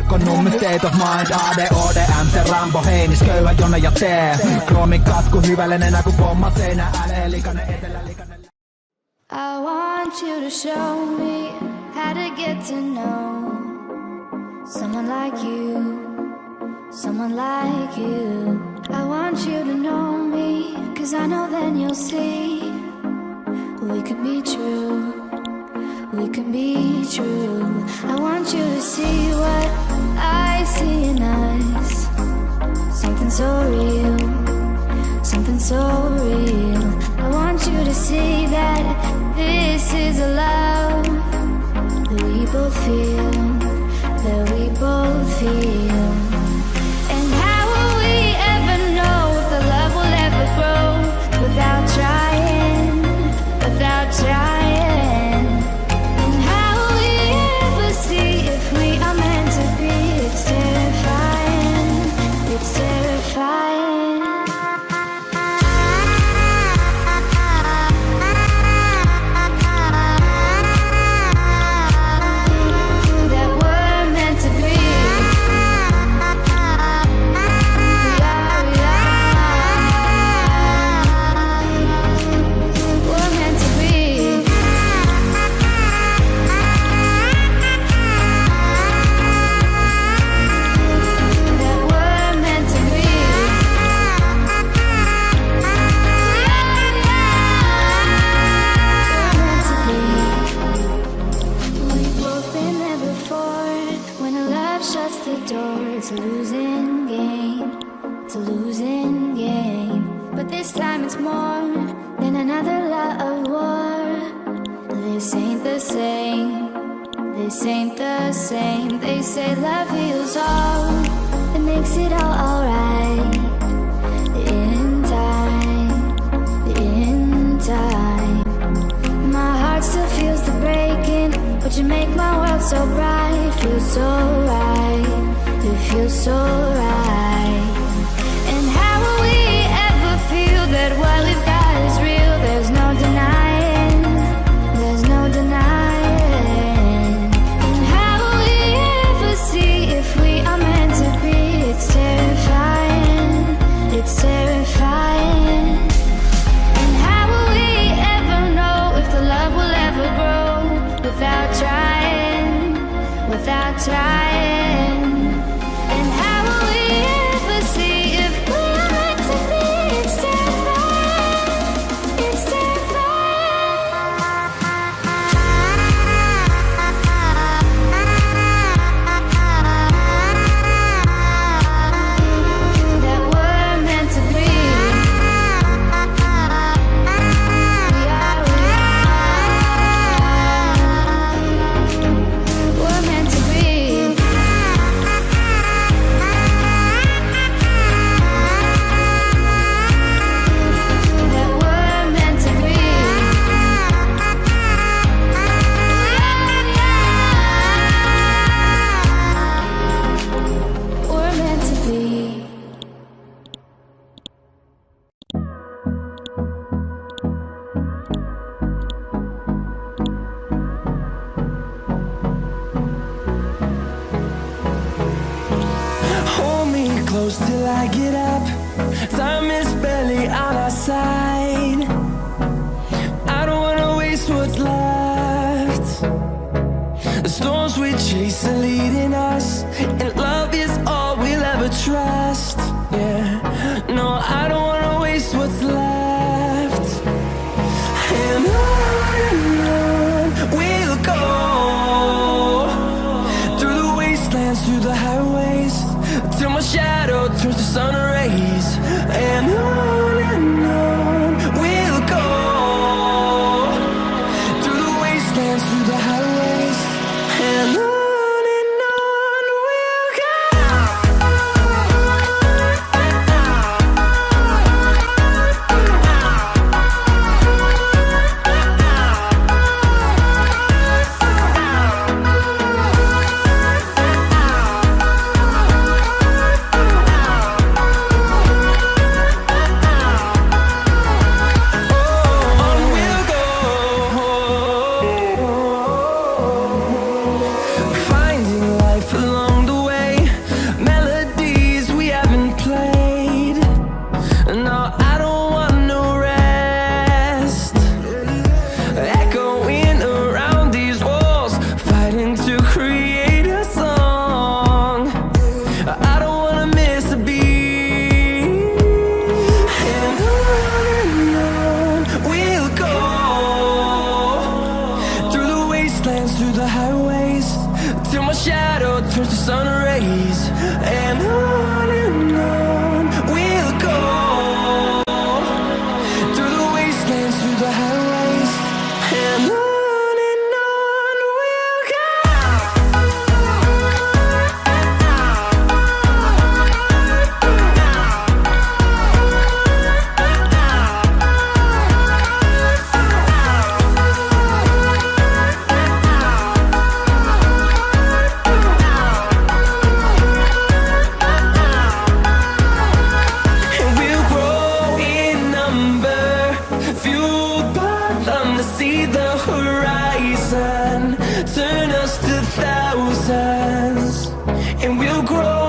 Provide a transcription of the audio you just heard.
rikkonut mun state of mind. ADODM, se Rambo heinis, köyhä Jonna ja T. Kroomin katku hyvällinen kun pomma seinä älee. Likainen etelä, likainen. I want you to show me how to get to know someone like you, someone like you. I want you to know me, 'cause I know then you'll see we could be true, we can be true. I want you to see what I see in us, something so real, something so real. I want you to see that this is a love that we both feel, that we both feel. And how will we ever know if the love will ever grow without trying, without trying? And how will we ever see if we are meant to be? It's terrifying, it's terrifying. It's a losing game, it's a losing game. But this time it's more than another love war. This ain't the same, this ain't the same. They say love heals all, it makes it all alright. In time, in time. My heart still feels the breaking, but you make my world so bright. Feels so right, it feels so right. And how will we ever feel that what we've got is real? There's no denying, there's no denying. And how will we ever see if we are meant to be? It's terrifying, it's terrifying. And how will we ever know if the love will ever grow without trying, without trying? And how will we ever see if we are meant to be? It's terrifying, it's terrifying. That we're meant to be. We're meant to be. That we're meant to be. We're meant to be. Hold me close till I get up. Time is barely on our side. I don't wanna waste what's left. The storms we chase are leading us, and love is all we'll ever trust. Yeah, no, I don't wanna waste what's left. And on we'll go, through the wastelands, through the highways, till my shadow turns to sun rays. And on we'll go, through the wastelands, through the highways. And on we'll go. cloud turns to sun rays, and on we'll go through the wastelands, through the highways, and on we'll go. And we'll grow in number, fueled by them to see the horizon, turn us to thousands. And we'll grow